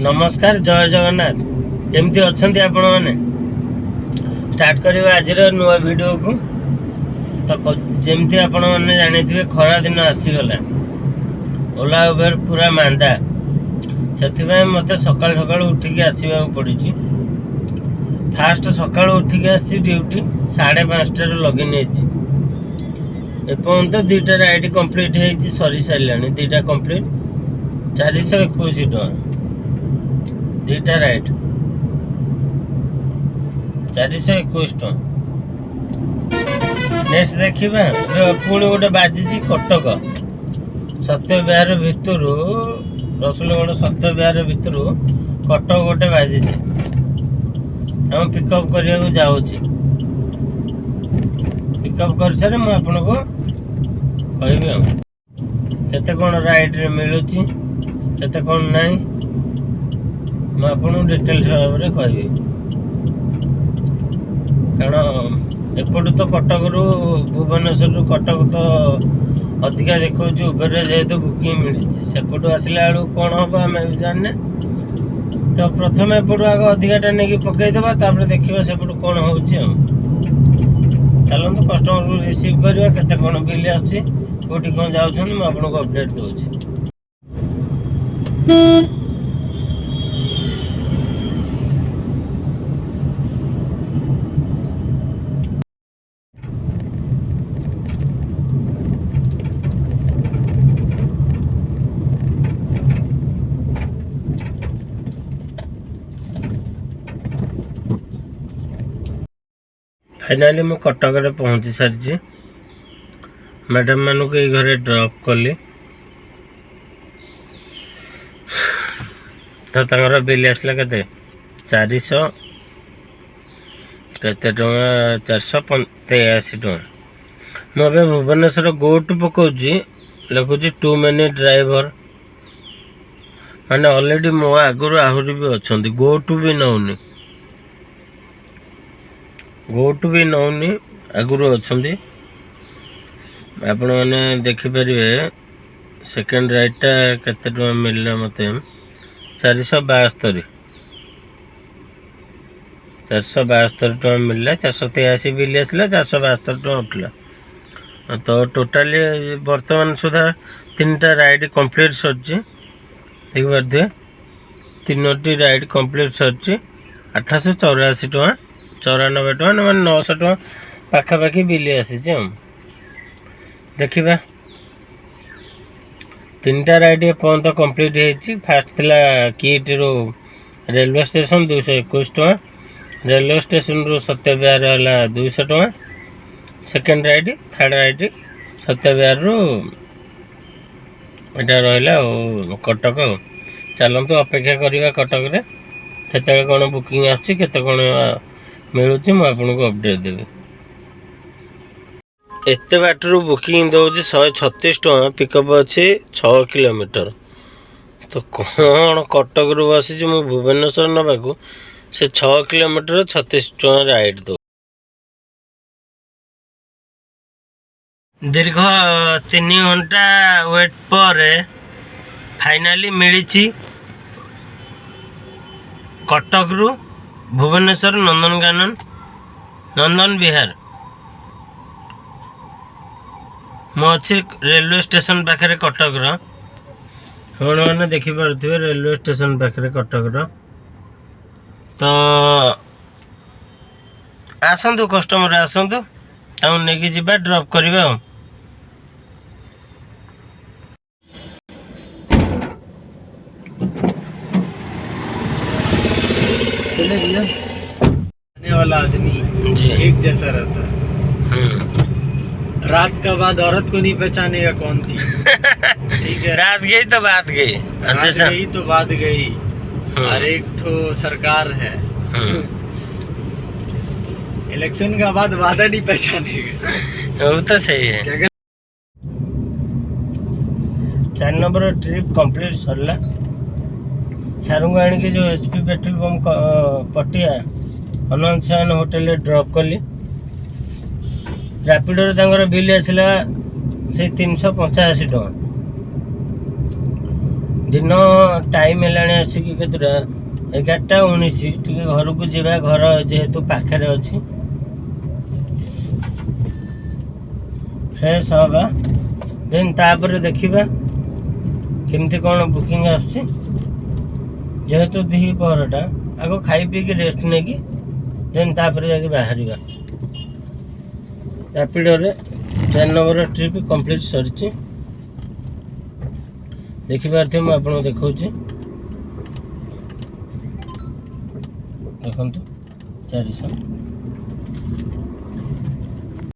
नमस्कार जय जगन्नाथ केमती अच्छा आपण मैंने स्टार्ट करवा आज नुआ वीडियो को तो जमती आपण मैंने जानी खरा दिन आसीगला ओला उबेर पूरा मांदा से मत सकाल सकाल उठिकी आसवा पड़ी फास्ट सकाल उठिकी आसी ड्यूटी 5:30 लगइन एपर्तंत 2टा राइड कंप्लीट हो सरी सारा 2टा कंप्लीट 421 टका 2टा राइड 421 टका। नेक्स्ट देखा पुणी गोटे बाजी कटक सत्य विहार भितर रसुलगढ़ सत्य विहार भितर कटक गोटे बाजी हम पिकअप करने जाऊँ पिकअप कर सारे मुझे आपन को कहि केते कौन राइड रे मिलूँ केते कौन नहीं मुझे आपन डिटेल्स भाव में कहि कारण एपटू तो कटक रु भुवनेश्वर रु कटक तो अधिका देखा उबेर जेहेतु बुकिंग मिली सेपटू आसला बेलू कौन हम आम जाने तो प्रथम एपटू आग अधिकाटा नहीं पकईदे देखा सेपटू कौन हो चलते कस्टमर को रिसीव करवा केते कौन बिल आउटी कौन जाऊँ मुझे आपको अपडेट दूसरी। फाइनाली मु कटक रे पहुंची सारी मैडम मानू के घरे ड्रॉप कली तो तंगर बिल आसला केते 400 केते टका 483 टका। मुझे भुवनेश्वर गो टू पकाउची लिखुची 2 मिनिट ड्राइवर माने ऑलरेडी मो आगुर आहरी भी अच्छा गो टू भी नौनी गो टू भी नौनी आगुरी अच्छा आपण मैंने देखिपारे सेकेंड राइडटा केते टका मिलला मते 472 टका मिलला 483 बिल आसला 472 टका उठला तो टोटाली वर्तमान सुधा 3टा राइड कंप्लीट सरची देखिए 3टी राइड कंप्लीट सरची 884 टका 94 टका ना 900 टका पाखापाखि बिल आसी देखा 3टा राइड एपर्त कंप्लीट हो फास्ट थिला किट रो रेलवे स्टेशन 221 टका रेलवे स्टेशन रो सत्य विहार है 200 टका सेकेंड राइड थर्ड राइड सत्य विहार रो एटा रहा कटक चलतु अपेक्षा करवा कटक रे केते कौन बुकिंग आछि केते कौन मिलूँ मुझे अपडेट देवी। एत बाटर बुकिंग दौर 136 टका पिकअप अच्छे 6 किलोमीटर तो कौन कटक रू बसी मु भुवनेश्वर नवाक से 6 किलोमीटर 36 टका राइड दो दीर्घ 3 घंटा वेट पर फाइनाली मिली कटक रू भुवनेश्वर नंदन विहार मुझे रेलवे स्टेशन पाखे कटक मैंने देखिपे रेलवे स्टेशन पाखे कटक तो आसतु कस्टमर आसतु नहीं जी ड्रॉप करवा आने वाला आदमी एक जैसा रहता है। रात का बाद औरत को नहीं पहचानेगा कौन थी। ठीक है रात गई तो बात गई रात गई तो बात गई और एक ठो सरकार है इलेक्शन का बाद वादा नहीं पहचानेगा वो तो सही है। 4 नंबर ट्रिप कंप्लीट सरला सारू आनिक जो एचपी पेट्रोल पंप पटिया हनुमान सायन होटेल ड्रॉप कली रैपिडो बिल आसला से 385 टका दिन टाइम हेलाणी आसिक केतुटा 11:19 टिके घर को जीवा घर जेहेतु पाखे अच्छी फ्रेश हवा देन तापर देखिबा केमती कौन बुकिंग आसुची जेहेतु दी पहरटा आगो खाई पी के रेस्ट नहीं कि देन तापर जाके बाहर रैपिडो रे 4 नंबर ट्रिप कंप्लीट सरी देखिपारे मुझे आपको देखा देखु 400